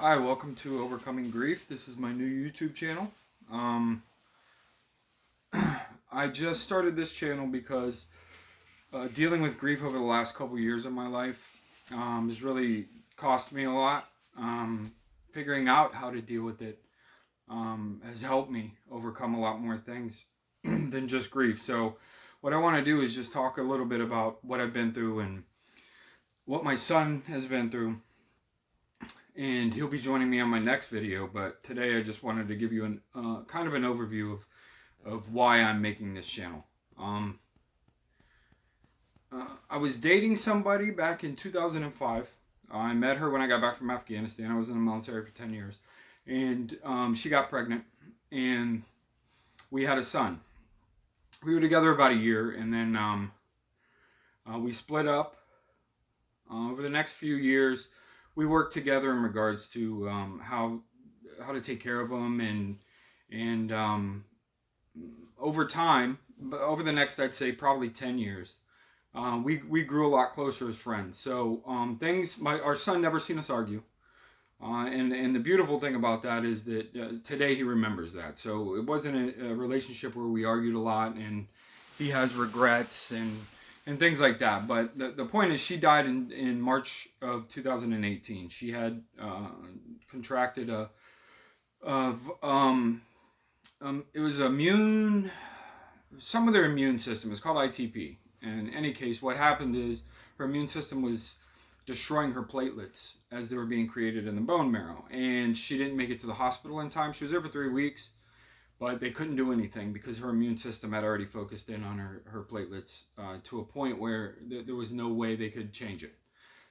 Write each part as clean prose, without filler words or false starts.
Hi, welcome to Overcoming Grief. This is my new YouTube channel. Um, I just started this channel because dealing with grief over the last couple years of my life has really cost me a lot. Figuring out how to deal with it has helped me overcome a lot more things than just grief. So, what I want to do is just talk a little bit about what I've been through and what my son has been through, and he'll be joining me on my next video. But today I just wanted to give you an kind of an overview of why I'm making this channel. Um, I was dating somebody back in 2005. I met her when I got back from Afghanistan. I was in the military for 10 years. And she got pregnant, and we had a son. We were together about a year, and then we split up. Over the next few years, we worked together in regards to how to take care of him, and over time, over the next, I'd say probably 10 years, we grew a lot closer as friends. So our son never seen us argue. And the beautiful thing about that is that today he remembers that. So it wasn't a relationship where we argued a lot and he has regrets and things like that. But the point is, she died in March of 2018. She had contracted it was some of their immune system. It's called ITP. And in any case, what happened is her immune system was destroying her platelets as they were being created in the bone marrow. And she didn't make it to the hospital in time. She was there for 3 weeks, but they couldn't do anything because her immune system had already focused in on her platelets to a point where there was no way they could change it.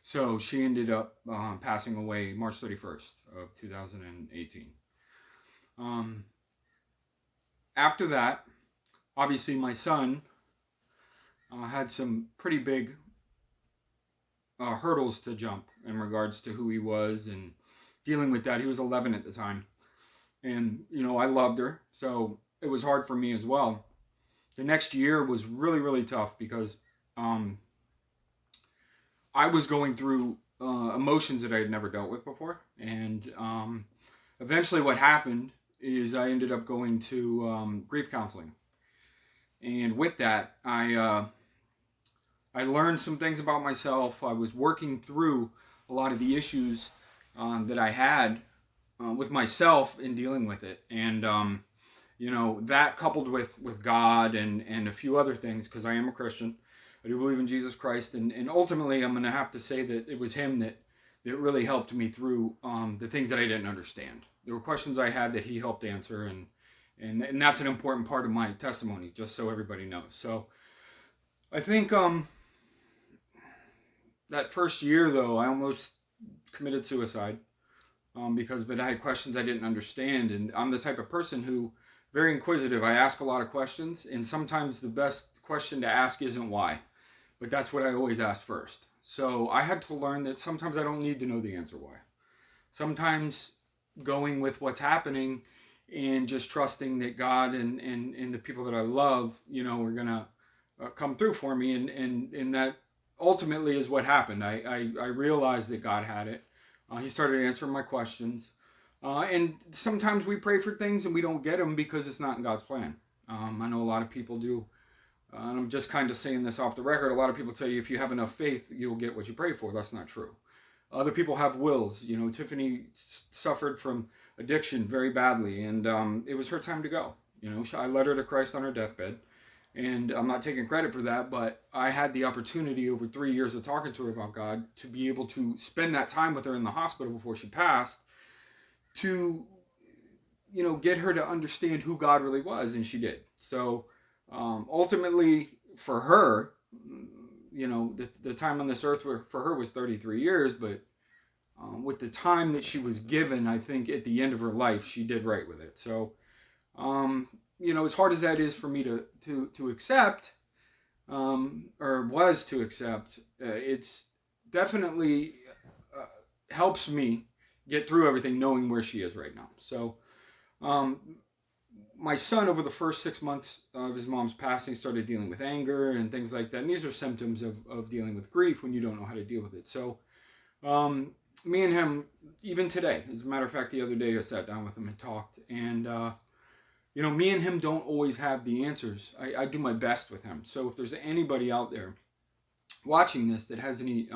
So she ended up passing away March 31st of 2018. After that, obviously my son had some pretty big hurdles to jump in regards to who he was and dealing with that. He was 11 at the time. And, I loved her. So it was hard for me as well. The next year was really, really tough because I was going through emotions that I had never dealt with before. And eventually what happened is I ended up going to grief counseling. And with that, I learned some things about myself. I was working through a lot of the issues that I had with myself in dealing with it. And, that coupled with God and a few other things, because I am a Christian. I do believe in Jesus Christ. And ultimately, I'm going to have to say that it was Him that really helped me through the things that I didn't understand. There were questions I had that He helped answer. And that's an important part of my testimony, just so everybody knows. So I think that first year, though, I almost committed suicide because of it. I had questions I didn't understand, and I'm the type of person who, very inquisitive. I ask a lot of questions, and sometimes the best question to ask isn't why, but that's what I always ask first. So I had to learn that sometimes I don't need to know the answer why. Sometimes going with what's happening and just trusting that God and the people that I love, are going to come through for me, and that ultimately is what happened. I realized that God had it. He started answering my questions. And sometimes we pray for things and we don't get them because it's not in God's plan. I know a lot of people do. And I'm just kind of saying this off the record. A lot of people tell you if you have enough faith, you'll get what you pray for. That's not true. Other people have wills. Tiffany suffered from addiction very badly, and it was her time to go. I led her to Christ on her deathbed. And I'm not taking credit for that, but I had the opportunity over 3 years of talking to her about God to be able to spend that time with her in the hospital before she passed to, get her to understand who God really was, and she did. So ultimately, for her, the time on this earth for her was 33 years, but with the time that she was given, I think at the end of her life, she did right with it. So as hard as that is for me to accept, or was to accept, it's definitely helps me get through everything knowing where she is right now. So my son, over the first 6 months of his mom's passing, started dealing with anger and things like that. And these are symptoms of dealing with grief when you don't know how to deal with it. So me and him, even today, as a matter of fact, the other day I sat down with him and talked, and me and him don't always have the answers. I do my best with him. So if there's anybody out there watching this that has any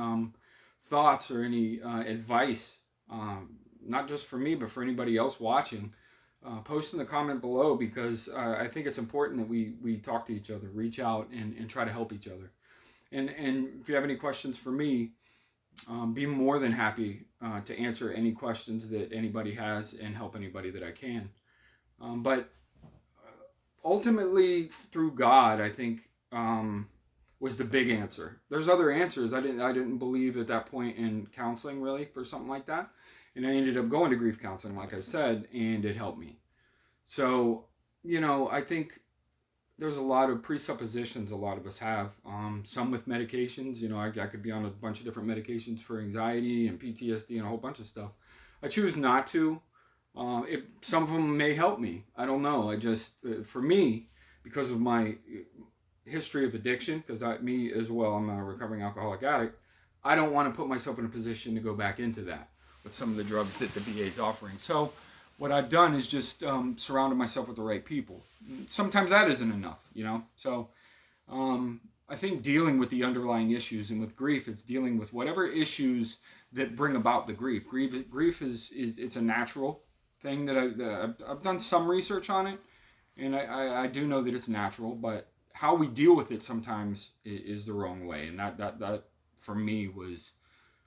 thoughts or any advice, not just for me, but for anybody else watching, post in the comment below, because I think it's important that we talk to each other, reach out, and try to help each other. And if you have any questions for me, be more than happy to answer any questions that anybody has and help anybody that I can. But ultimately, through God, I think was the big answer. There's other answers. I didn't believe at that point in counseling really for something like that, and I ended up going to grief counseling, like I said, and it helped me. So I think there's a lot of presuppositions a lot of us have. Some with medications. I could be on a bunch of different medications for anxiety and PTSD and a whole bunch of stuff. I choose not to. Some of them may help me. I don't know. I just, for me, because of my history of addiction, because me as well, I'm a recovering alcoholic addict, I don't want to put myself in a position to go back into that with some of the drugs that the VA is offering. So what I've done is just surrounded myself with the right people. Sometimes that isn't enough. So I think dealing with the underlying issues, and with grief, it's dealing with whatever issues that bring about the grief. Grief is it's a natural thing that I've done some research on it, and I do know that it's natural, but how we deal with it sometimes is the wrong way, and that for me was,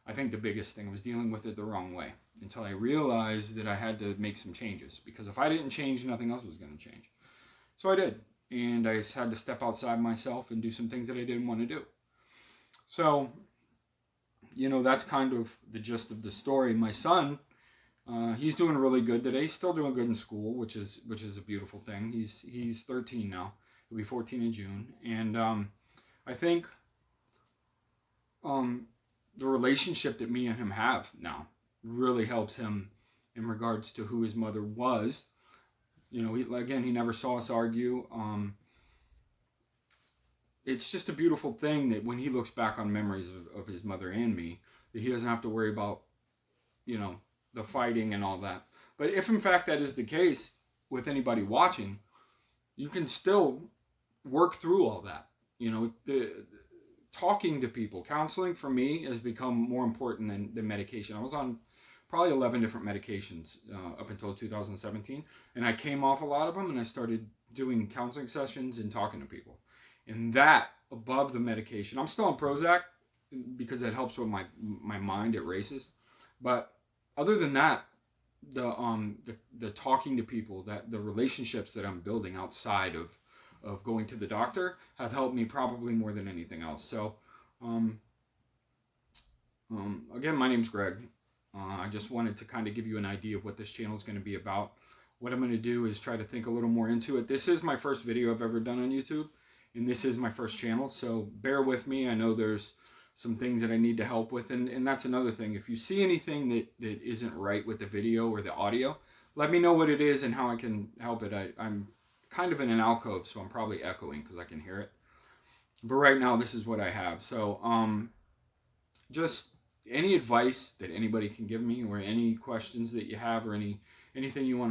I think, the biggest thing was dealing with it the wrong way, until I realized that I had to make some changes, because if I didn't change, nothing else was going to change. So I did, and I just had to step outside myself and do some things that I didn't want to do. So that's kind of the gist of the story. My son, he's doing really good today. He's still doing good in school, which is a beautiful thing. He's 13 now. He'll be 14 in June, and I think the relationship that me and him have now really helps him in regards to who his mother was. He never saw us argue. It's just a beautiful thing that when he looks back on memories of his mother and me, that he doesn't have to worry about, the fighting and all that. But if in fact that is the case with anybody watching, you can still work through all that. The talking to people, counseling for me has become more important than medication. I was on probably 11 different medications up until 2017, and I came off a lot of them, and I started doing counseling sessions and talking to people. And that, above the medication, I'm still on Prozac because it helps with my mind, it races. But other than that, the talking to people, that the relationships that I'm building outside of going to the doctor have helped me probably more than anything else. So again, my name's Greg. I just wanted to kind of give you an idea of what this channel is going to be about. What I'm going to do is try to think a little more into it. This is my first video I've ever done on YouTube, and this is my first channel, so bear with me. I know there's some things that I need to help with, and that's another thing. If you see anything that isn't right with the video or the audio, let me know what it is and how I can help it. I'm kind of in an alcove, so I'm probably echoing because I can hear it. But right now, this is what I have. So just any advice that anybody can give me, or any questions that you have, or anything you want